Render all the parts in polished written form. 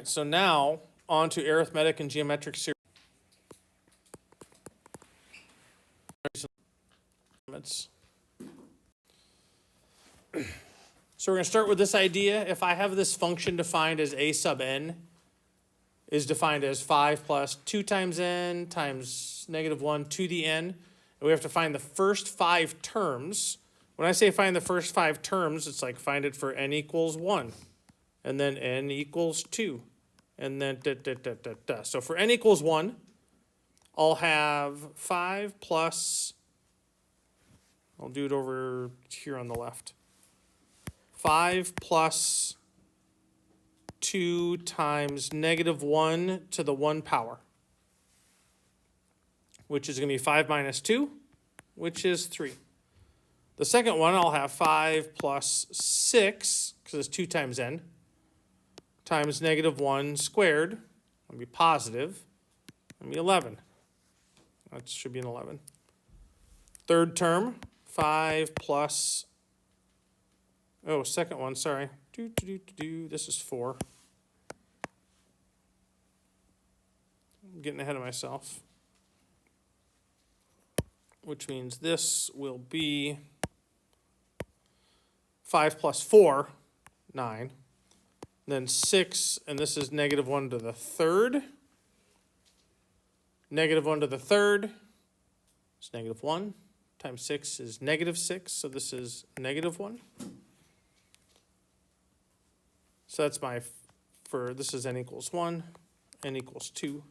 So now on to arithmetic and geometric series. So we're going to start with this idea. If I have this function defined as a sub n is defined as 5 plus 2 times n times negative 1 to the n, and we have to find the first 5 terms. When I say find the first 5 terms, it's like find it for n equals 1, and then n equals 2, and then da, da, da, da, da. So for n equals 1, I'll have 5 plus, I'll do it over here on the left, 5 plus 2 times negative 1 to the 1 power, which is going to be 5 minus 2, which is 3. The second one, I'll have 5 plus 6, because it's 2 times n, times negative 1 squared, it'll be positive, it'll be 11. That should be an 11. Third term, 5 plus, oh, second one, sorry. This is 4. I'm getting ahead of myself. Which means this will be 5 plus 4, 9. Then 6, and this is negative 1 to the third. Negative 1 to the third is negative 1. Times 6 is negative 6, so this is negative 1. So that's my, this is n equals 1, n equals 2,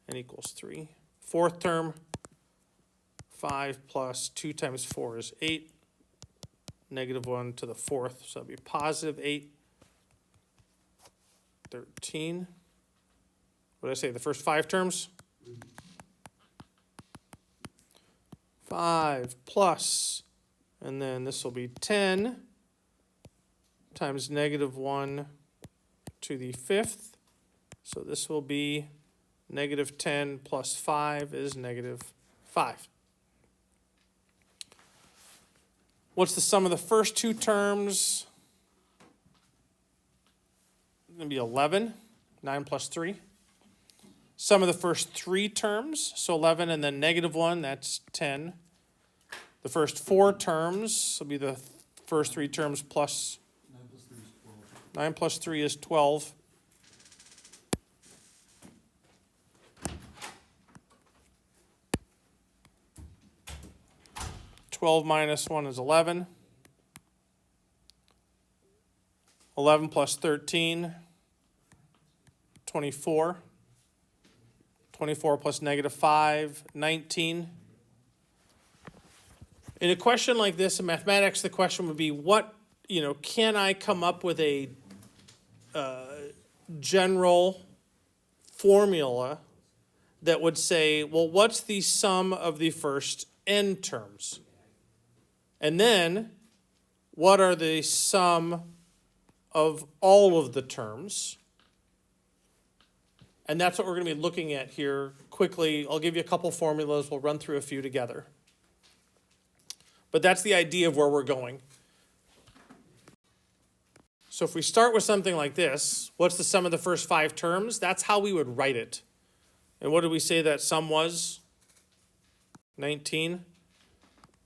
n equals 3. Fourth term, 5 plus 2 times 4 is 8. Negative 1 to the fourth, so that'll be positive 8. 13. What did I say, the first 5 terms? 5 plus, and then this will be 10 times negative 1 to the fifth. So this will be negative 10 plus 5 is negative 5. What's the sum of the first 2 terms? It's going to be 11, 9 plus 3. Sum of the first 3 terms, so 11 and then negative 1, that's 10. The first 4 terms will be the first 3 terms plus 9 plus 3 is 12. Twelve minus 1 is 11. 11 plus 13, 24. 24 plus negative 5, 19. In a question like this in mathematics, the question would be, what, can I come up with a general formula that would say, well, what's the sum of the first n terms? And then, what are the sum of all of the terms? And that's what we're going to be looking at here quickly. I'll give you a couple formulas. We'll run through a few together. But that's the idea of where we're going. So if we start with something like this, what's the sum of the first 5 terms? That's how we would write it. And what did we say that sum was? 19.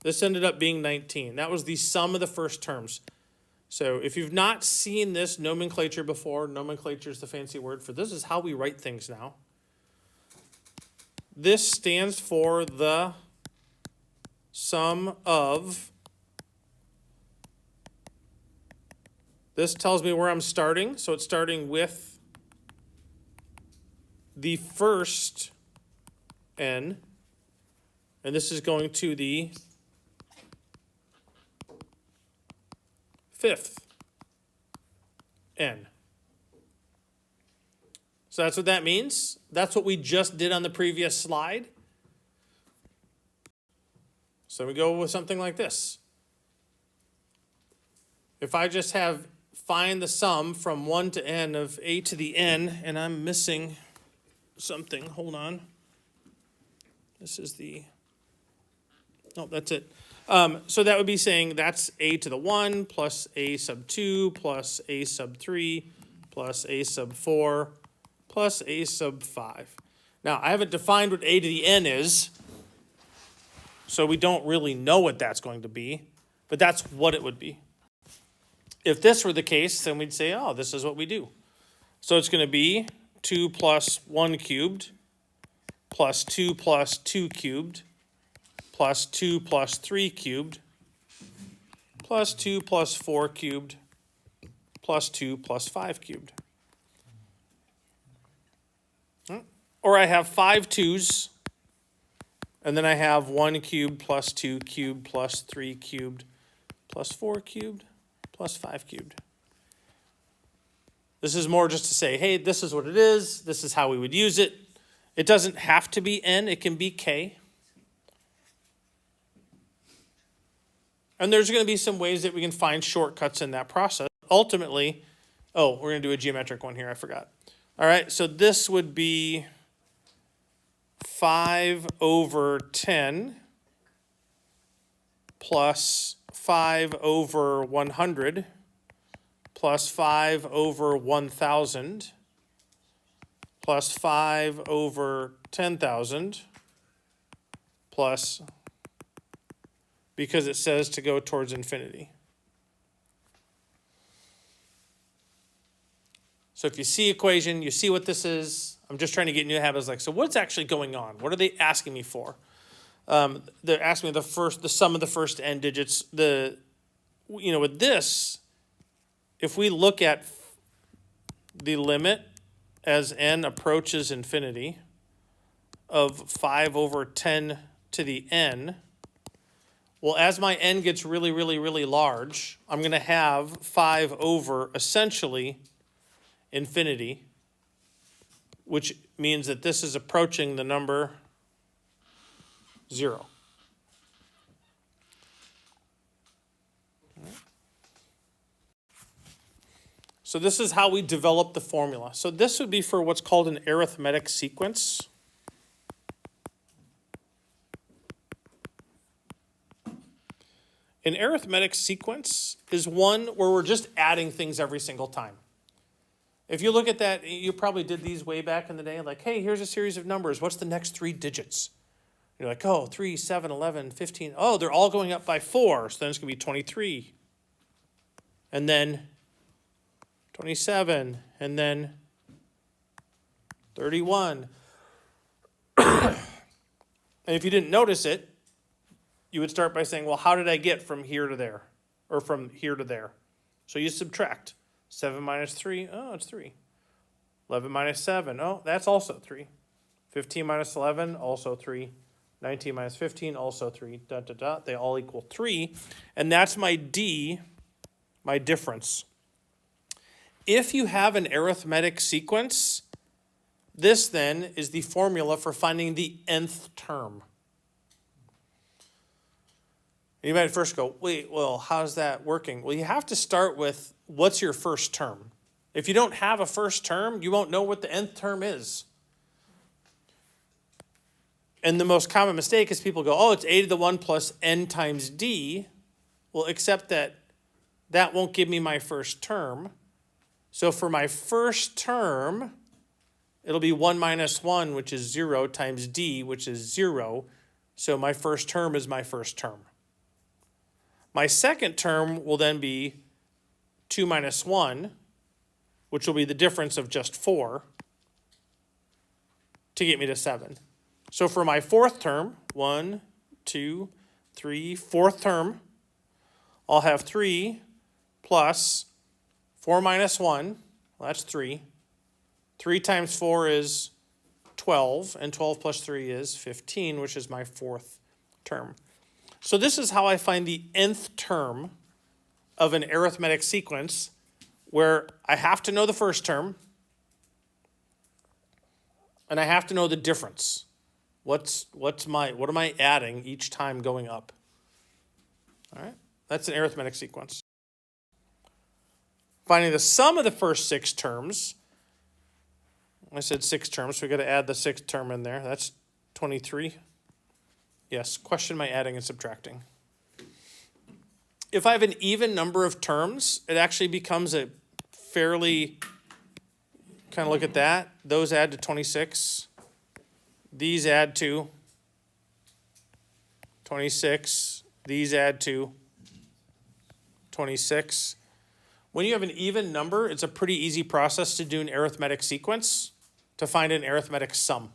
This ended up being 19. That was the sum of the first terms. So if you've not seen this nomenclature before, nomenclature is the fancy word for this is how we write things now. This stands for the sum of, this tells me where I'm starting, so it's starting with the first n, and this is going to the fifth n. So that's what that means. That's what we just did on the previous slide. So we go with something like this. If I just have find the sum from 1 to n of a to the n, and I'm missing something, hold on. This is the, oh, that's it. So that would be saying that's a to the 1 plus a sub 2 plus a sub 3 plus a sub 4 plus a sub 5. Now, I haven't defined what a to the n is, so we don't really know what that's going to be, but that's what it would be. If this were the case, then we'd say, oh, this is what we do. So it's going to be 2 plus 1 cubed plus 2 plus 2 cubed plus 2 plus 3 cubed plus 2 plus 4 cubed plus 2 plus 5 cubed. Or I have 5 2's, and then I have 1 cubed plus 2 cubed plus 3 cubed plus 4 cubed plus 5 cubed. This is more just to say, hey, this is what it is. This is how we would use it. It doesn't have to be n. It can be k. And there's going to be some ways that we can find shortcuts in that process. Ultimately, oh, we're going to do a geometric one here. I forgot. All right, so this would be 5 over 10 plus 5 over 100 plus 5 over 1,000 plus 5 over 10,000 plus, because it says to go towards infinity. So if you see equation, you see what this is. I'm just trying to get new habits. Like, so what's actually going on? What are they asking me for? They're asking me the sum of the first n digits. With this, if we look at the limit as n approaches infinity of 5 over 10 to the n, well, as my n gets really, really, really large, I'm going to have 5 over essentially infinity, which means that this is approaching the number 0. So this is how we develop the formula. So this would be for what's called an arithmetic sequence. An arithmetic sequence is one where we're just adding things every single time. If you look at that, you probably did these way back in the day, like, hey, here's a series of numbers. What's the next 3 digits? You're like, oh, 3, 7, 11, 15. Oh, they're all going up by 4, so then it's going to be 23. And then 27, and then 31. And if you didn't notice it, you would start by saying, well, how did I get from here to there? Or from here to there? So you subtract. 7 minus 3, oh, it's 3. 11 minus 7, oh, that's also 3. 15 minus 11, also 3. 19 minus 15, also 3. Dot, dot, dot. They all equal 3. And that's my D, my difference. If you have an arithmetic sequence, this then is the formula for finding the nth term. You might first go, wait, well, how's that working? Well, you have to start with what's your first term. If you don't have a first term, you won't know what the nth term is. And the most common mistake is people go, oh, it's a to the 1 plus n times d. Well, except that that won't give me my first term. So for my first term, it'll be 1 minus 1, which is 0, times d, which is 0. So my first term is my first term. My second term will then be 2 minus 1, which will be the difference of just 4, to get me to 7. So for my fourth term, 1, 2, 3, fourth term, I'll have 3 plus 4 minus 1, well, that's 3. 3 times 4 is 12, and 12 plus 3 is 15, which is my fourth term. So this is how I find the nth term of an arithmetic sequence, where I have to know the first term, and I have to know the difference. What am I adding each time going up? All right, that's an arithmetic sequence. Finding the sum of the first 6 terms. I said 6 terms, so we got to add the 6th term in there. That's 23. Yes, question my adding and subtracting. If I have an even number of terms, it actually becomes a fairly kind of look at that. Those add to 26. These add to 26. These add to 26. When you have an even number, it's a pretty easy process to do an arithmetic sequence to find an arithmetic sum.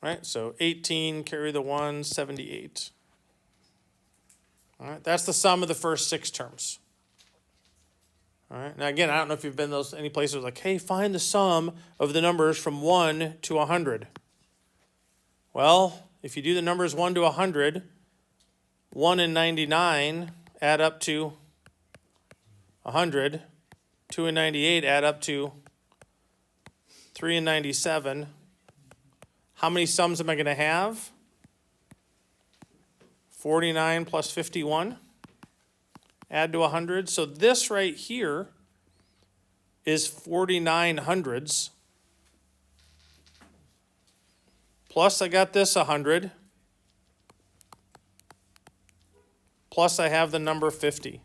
Right? So 18, carry the 1, 78. All right, that's the sum of the first 6 terms. All right, now again, I don't know if you've been any places like, hey, find the sum of the numbers from 1 to 100. Well, if you do the numbers 1 to 100, 1 and 99 add up to 100. 2 and 98 add up to 3 and 97. How many sums am I going to have? 49 plus 51. Add to 100. So this right here is 49 hundreds. Plus I got this 100. Plus I have the number 50.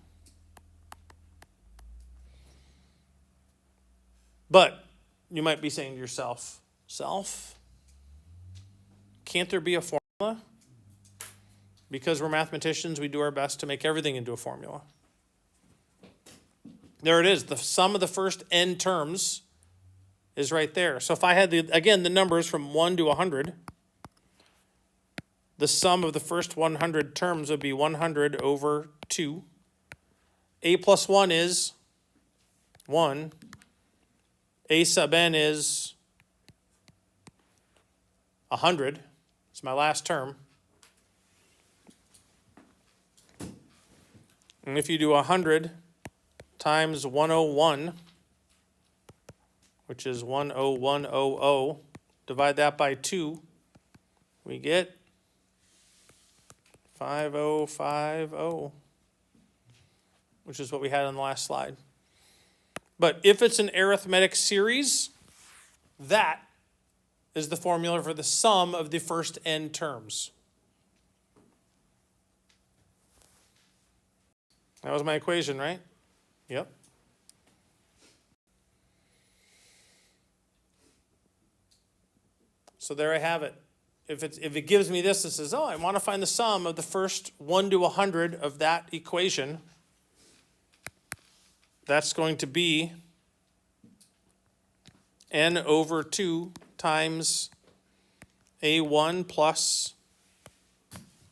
But you might be saying to yourself, can't there be a formula? Because we're mathematicians, we do our best to make everything into a formula. There it is. The sum of the first n terms is right there. So if I had, the numbers from 1 to 100, the sum of the first 100 terms would be 100 over 2. A plus 1 is 1. A sub n is 100. It's my last term. And if you do 100 times 101, which is 10100, divide that by 2, we get 5050, which is what we had on the last slide. But if it's an arithmetic series, that is the formula for the sum of the first n terms. That was my equation, right? Yep. So there I have it. If it gives me this, it says, oh, I want to find the sum of the first 1 to 100 of that equation. That's going to be n over 2 times a1 plus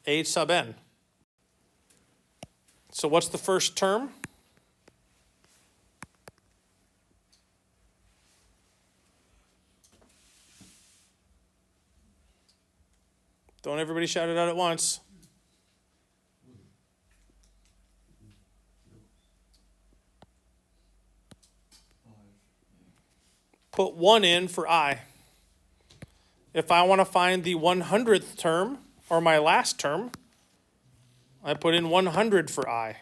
a sub n. So what's the first term? Don't everybody shout it out at once. Put 1 in for I. If I want to find the 100th term, or my last term, I put in 100 for I.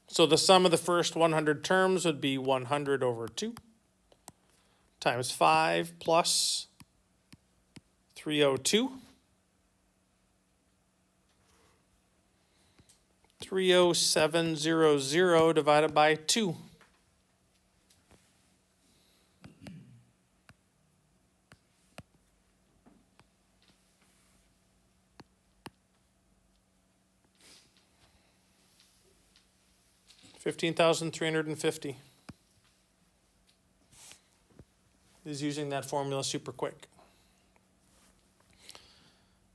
So the sum of the first 100 terms would be 100 over 2 times 5 plus 302. 30700 divided by 2. $15,350 is using that formula super quick.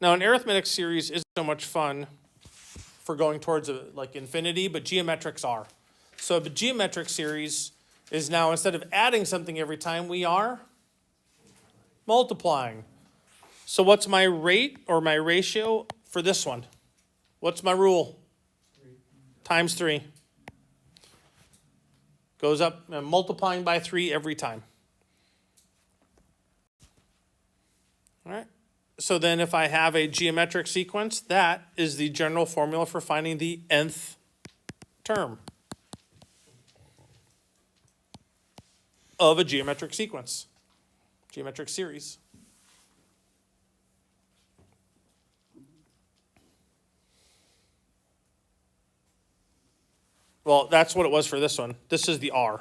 Now, an arithmetic series isn't so much fun for going towards like infinity, but geometrics are. So the geometric series is now, instead of adding something every time, we are multiplying. So what's my rate or my ratio for this one? What's my rule? 3. Times 3. Goes up, multiplying by 3 every time. All right. So then if I have a geometric sequence, that is the general formula for finding the nth term of a geometric sequence, geometric series. Well, that's what it was for this one. This is the R.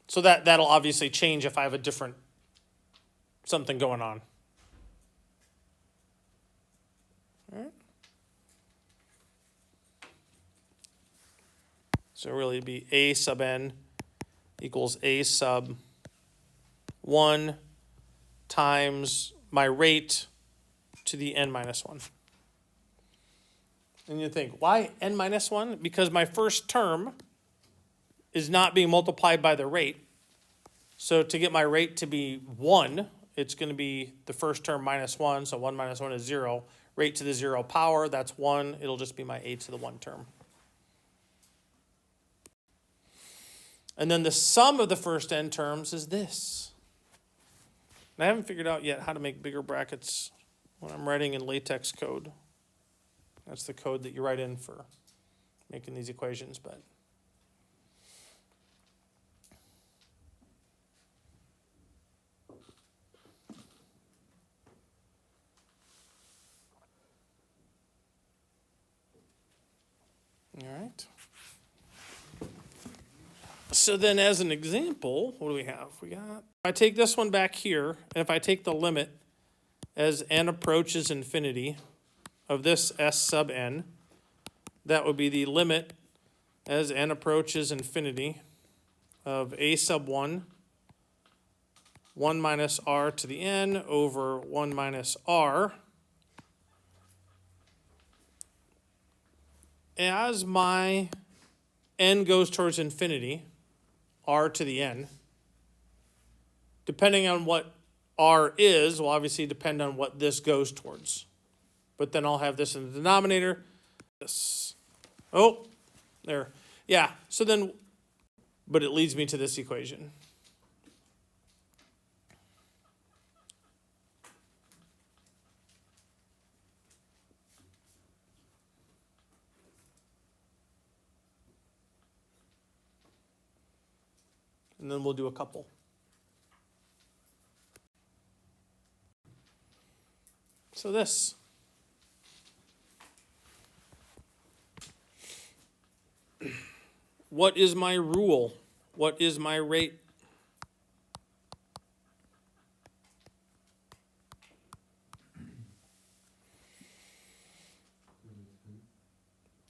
So that'll obviously change if I have a different something going on. All right. So really it'd be A sub n equals A sub 1 times my rate to the n minus 1. And you think, why n minus 1? Because my first term is not being multiplied by the rate. So to get my rate to be 1, it's going to be the first term minus 1. So 1 minus 1 is 0. Rate to the 0 power, that's 1. It'll just be my a to the 1 term. And then the sum of the first n terms is this. And I haven't figured out yet how to make bigger brackets when I'm writing in LaTeX code. That's the code that you write in for making these equations, but all right. So then as an example, what do we have? We got, if I take this one back here, and if I take the limit as n approaches infinity of this s sub n, that would be the limit as n approaches infinity of a sub 1, 1 minus r to the n over 1 minus r. As my n goes towards infinity, r to the n, depending on what r is, will obviously depend on what this goes towards. But then I'll have this in the denominator. This. Oh, there. Yeah, so then, but it leads me to this equation. And then we'll do a couple. So this. What is my rule? What is my rate?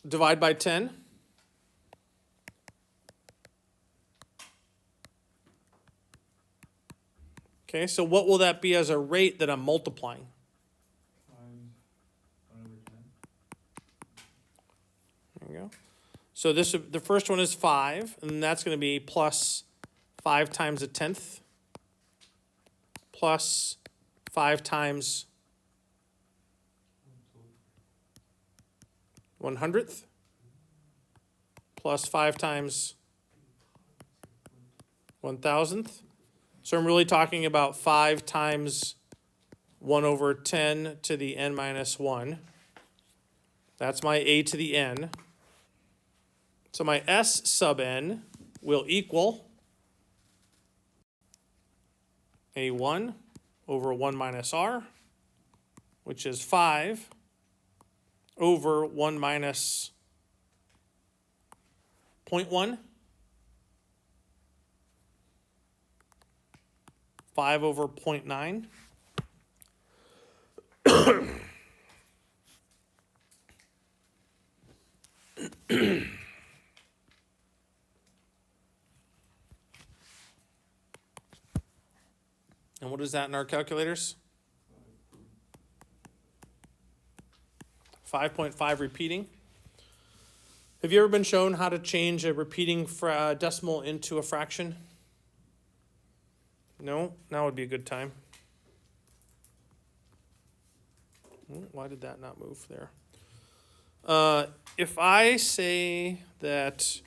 Divide by 10. Okay, so what will that be as a rate that I'm multiplying? There you go. So this, the first one is 5, and that's going to be plus 5 times a tenth, plus 5 times 100th, plus 5 times 1,000th. So I'm really talking about 5 times 1 over 10 to the n minus 1. That's my a to the n. So my s sub n will equal a1 over 1 minus r, which is 5 over 1 minus 0.1. 5 over 0.9. And what is that in our calculators? 5.5 repeating. Have you ever been shown how to change a repeating decimal into a fraction? No? Now would be a good time. Why did that not move there? If I say that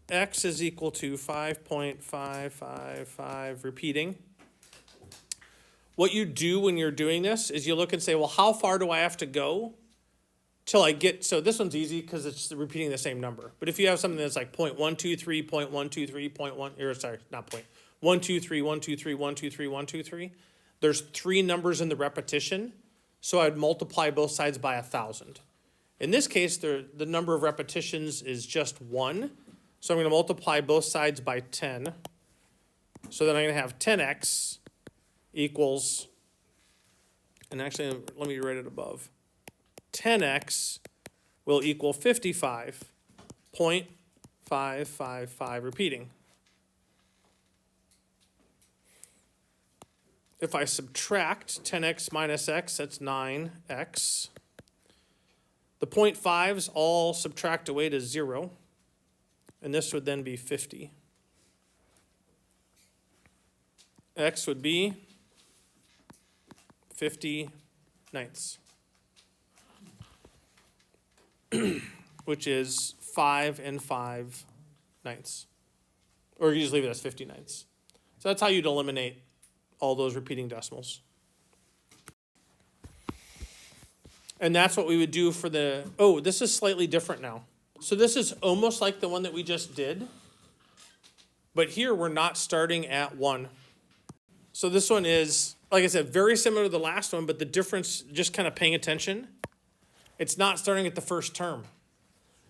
x is equal to 5.555 repeating, what you do when you're doing this is you look and say, well, how far do I have to go till I get, so this one's easy because it's repeating the same number. But if you have something that's like 0.123, 0.123, 0.1, or sorry, not point, 123, 123, 123, 123, there's 3 numbers in the repetition, so I'd multiply both sides by 1,000. In this case, the number of repetitions is just 1. So I'm going to multiply both sides by 10. So then I'm going to have 10x equals, and actually let me write it above. 10x will equal 55.555 repeating. If I subtract 10x minus x, that's 9x. The 0.5s all subtract away to 0, and this would then be 50. X would be 50 ninths, which is 5 and 5 ninths. Or you just leave it as 50 ninths. So that's how you'd eliminate all those repeating decimals. And that's what we would do for the, oh, this is slightly different now. So this is almost like the one that we just did, but here we're not starting at 1. So this one is, like I said, very similar to the last one, but the difference, just kind of paying attention, it's not starting at the first term.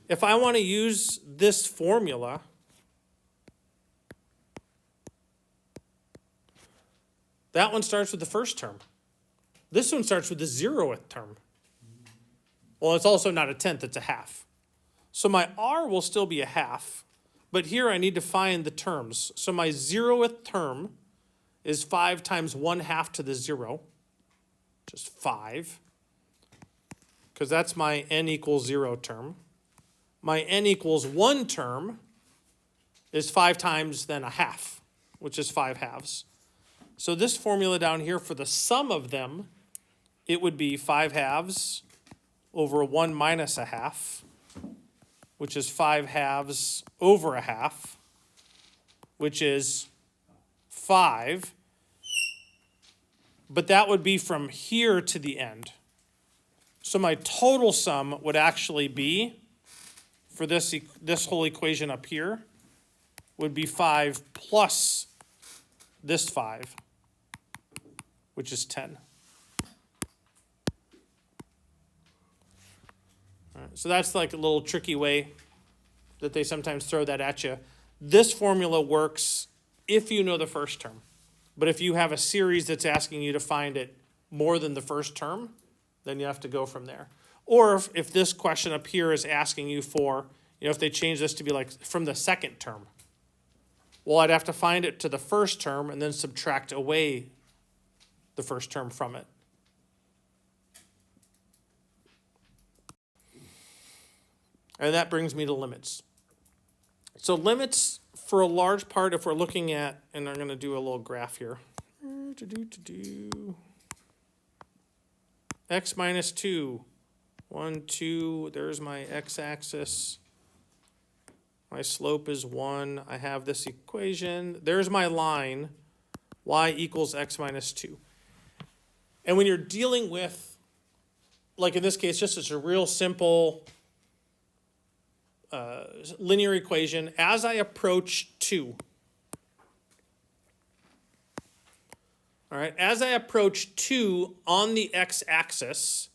If I want to use this formula, that one starts with the first term. This one starts with the 0th term. Well, it's also not a 1/10, it's a half. So my R will still be a half, but here I need to find the terms. So my 0th term is 5 times 1/2 to the 0, just 5, because that's my n equals 0 term. My n equals 1 term is 5 times then a half, which is 5 halves. So this formula down here for the sum of them, it would be 5 halves over 1 minus a half, which is 5 halves over a half, which is 5. But that would be from here to the end. So my total sum would actually be, for this whole equation up here, would be 5 plus this 5, which is 10. All right, so that's like a little tricky way that they sometimes throw that at you. This formula works if you know the first term. But if you have a series that's asking you to find it more than the first term, then you have to go from there. Or if this question up here is asking you for, if they change this to be like from the second term, well, I'd have to find it to the first term and then subtract away the first term from it. And that brings me to limits. So limits, for a large part, if we're looking at, and I'm going to do a little graph here. X minus 2. 1, 2, there's my x-axis. My slope is 1. I have this equation. There's my line, y equals x minus 2. And when you're dealing with, like in this case, just as a real simple linear equation, as I approach 2, all right, as I approach 2 on the x-axis,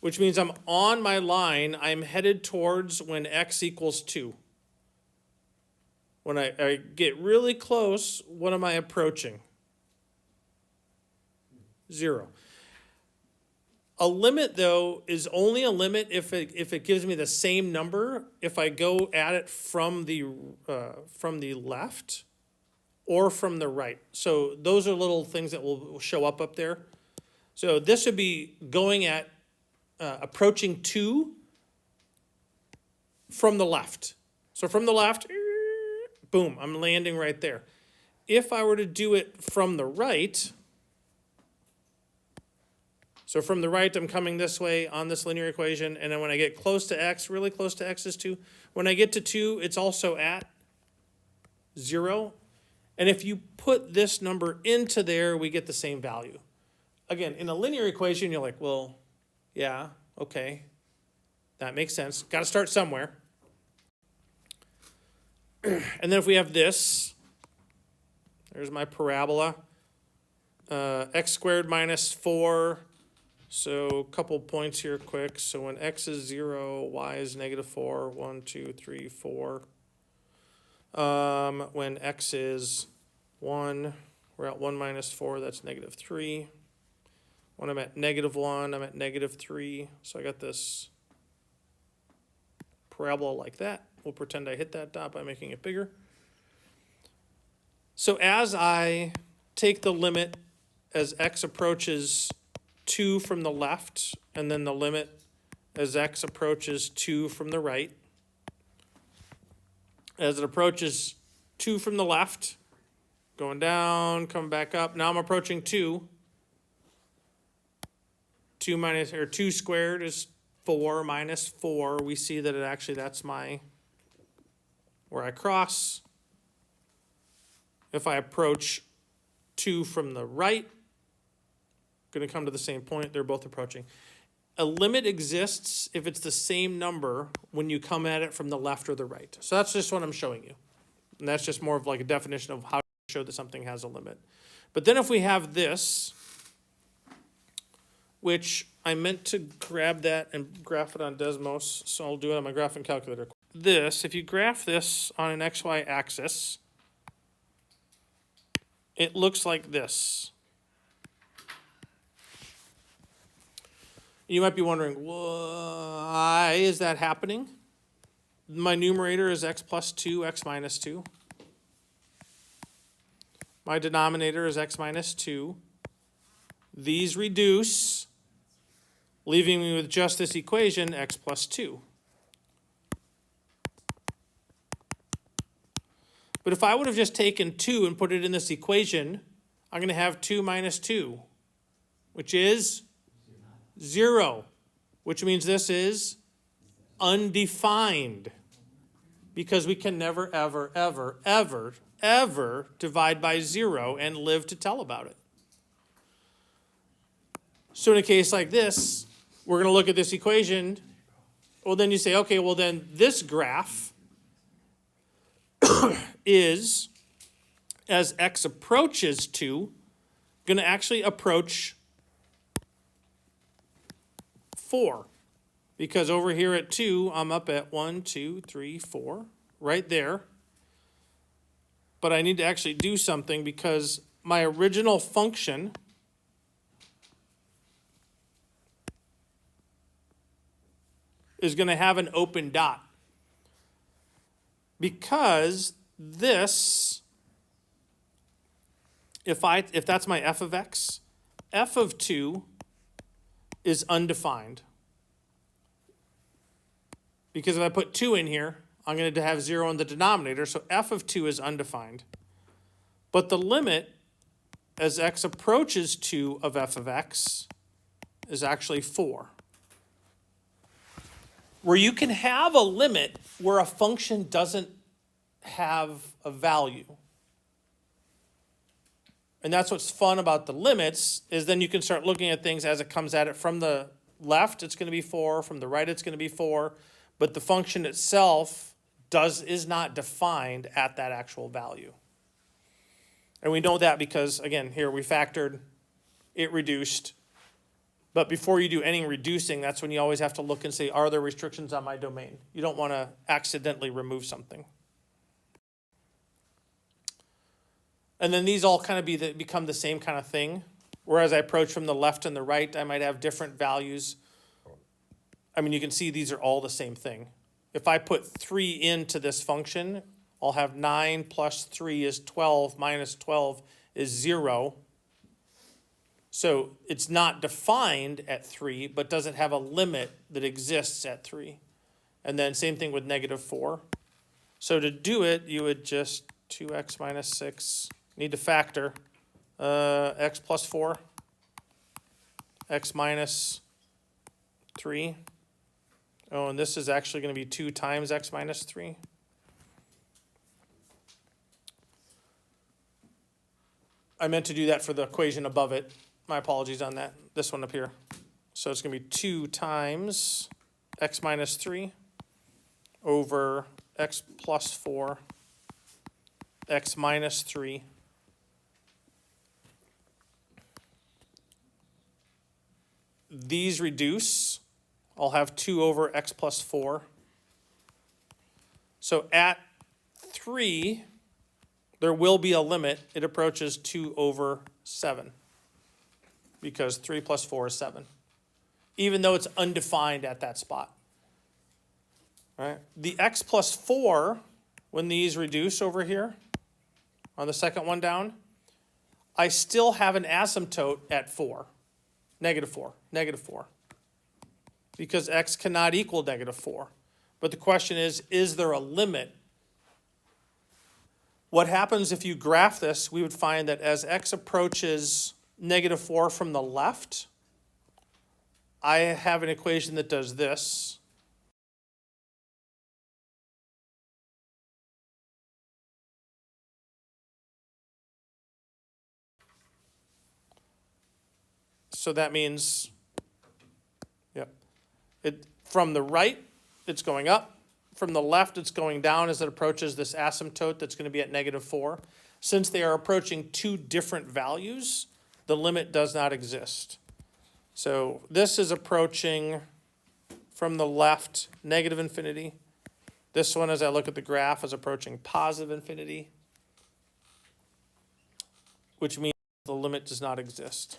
which means I'm on my line, I'm headed towards when x equals 2. When I get really close, what am I approaching? 0. A limit, though, is only a limit if it gives me the same number if I go at it from the left or from the right. So those are little things that will show up there. So this would be going at approaching 2 from the left. So from the left, boom, I'm landing right there. If I were to do it from the right, so from the right, I'm coming this way on this linear equation, and then when I get close to x, really close to x is 2. When I get to 2, it's also at 0. And if you put this number into there, we get the same value. Again, in a linear equation, you're like, well, yeah, okay, that makes sense. Got to start somewhere. And then if we have this, there's my parabola. X squared minus 4 So a couple points here quick. So when x is 0, y is -4, 1, 2, 3, 4. When x is 1, we're at 1 minus 4, that's -3. When I'm at -1, I'm at -3. So I got this parabola like that. We'll pretend I hit that dot by making it bigger. So as I take the limit as x approaches 2 from the left, and then the limit as x approaches 2 from the right, as it approaches 2 from the left, going down, come back up. Now I'm approaching 2. 2 squared is 4 minus 4. We see that it actually, that's where I cross. If I approach 2 from the right, going to come to the same point. They're both approaching. A limit exists if it's the same number when you come at it from the left or the right. So that's just what I'm showing you. And that's just more of like a definition of how to show that something has a limit. But then if we have this, which I meant to grab that and graph it on Desmos, so I'll do it on my graphing calculator. This, if you graph this on an XY axis, it looks like this. You might be wondering, why is that happening? My numerator is x plus 2, x minus 2. My denominator is x minus 2. These reduce, leaving me with just this equation, x plus 2. But if I would have just taken 2 and put it in this equation, I'm going to have 2 minus 2, which is 0, which means this is undefined, because we can never, ever, ever, ever, ever divide by 0 and live to tell about it. So in a case like this, we're going to look at this equation. Well, then you say, okay, well then this graph is, as x approaches 2, going to actually approach 4. Because over here at 2, I'm up at 1, 2, 3, 4, right there. But I need to actually do something because my original function is going to have an open dot. Because this, if that's my f of x, f of 2 is undefined. Because if I put 2 in here, I'm going to have 0 in the denominator, so f of 2 is undefined. But the limit as x approaches 2 of f of x is actually 4. Where you can have a limit where a function doesn't have a value. And that's what's fun about the limits, is then you can start looking at things as it comes at it. From the left, it's going to be 4. From the right, it's going to be 4. But the function itself is not defined at that actual value. And we know that because, again, here we factored, it reduced. But before you do any reducing, that's when you always have to look and say, are there restrictions on my domain? You don't want to accidentally remove something. And then these all kind of become the same kind of thing. Whereas I approach from the left and the right, I might have different values. I mean, you can see these are all the same thing. If I put 3 into this function, I'll have 9 plus 3 is 12, minus 12 is 0. So it's not defined at 3, but doesn't have a limit that exists at 3. And then same thing with -4. So to do it, you would just 2x minus 6, need to factor x plus 4, x minus 3. Oh, and this is actually going to be 2 times x minus 3. I meant to do that for the equation above it. My apologies on that. This one up here. So it's going to be 2 times x minus 3 over x plus 4, x minus 3. these reduce, I'll have 2 over x plus 4. So at 3, there will be a limit. It approaches 2 over 7 because 3 plus 4 is 7, even though it's undefined at that spot. All right. The x plus 4, when these reduce over here on the second one down, I still have an asymptote at 4, negative 4, negative 4, because x cannot equal negative 4. But the question is there a limit? What happens if you graph this, we would find that as x approaches negative 4 from the left, I have an equation that does this. So that means, from the right, it's going up. From the left, it's going down as it approaches this asymptote that's going to be at negative 4. Since they are approaching 2 different values, the limit does not exist. So this is approaching from the left, negative infinity. This one, as I look at the graph, is approaching positive infinity, which means the limit does not exist.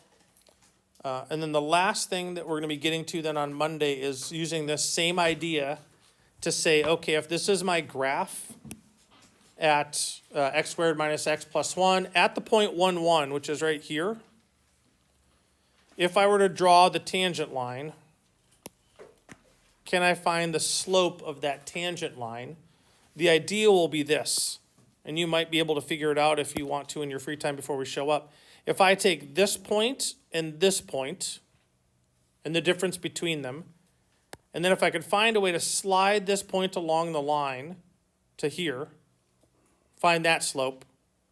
And then the last thing that we're going to be getting to then on Monday is using this same idea to say, okay, if this is my graph at x squared minus x plus 1 at the point 1, 1, which is right here, if I were to draw the tangent line, can I find the slope of that tangent line? The idea will be this, and you might be able to figure it out if you want to in your free time before we show up. If I take this point, and the difference between them, and then if I could find a way to slide this point along the line to here, find that slope,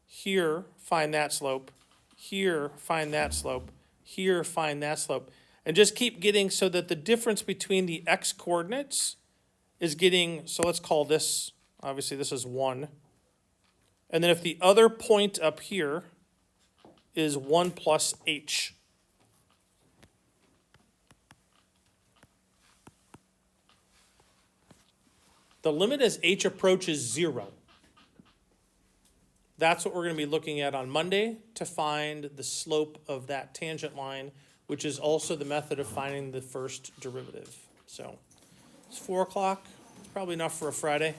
here, find that slope, here, find that slope, here, find that slope, and just keep getting so that the difference between the x coordinates is getting, so let's call this, obviously this is 1, and then if the other point up here is 1 plus h. The limit as h approaches 0. That's what we're going to be looking at on Monday to find the slope of that tangent line, which is also the method of finding the first derivative. So it's 4 o'clock. It's probably enough for a Friday.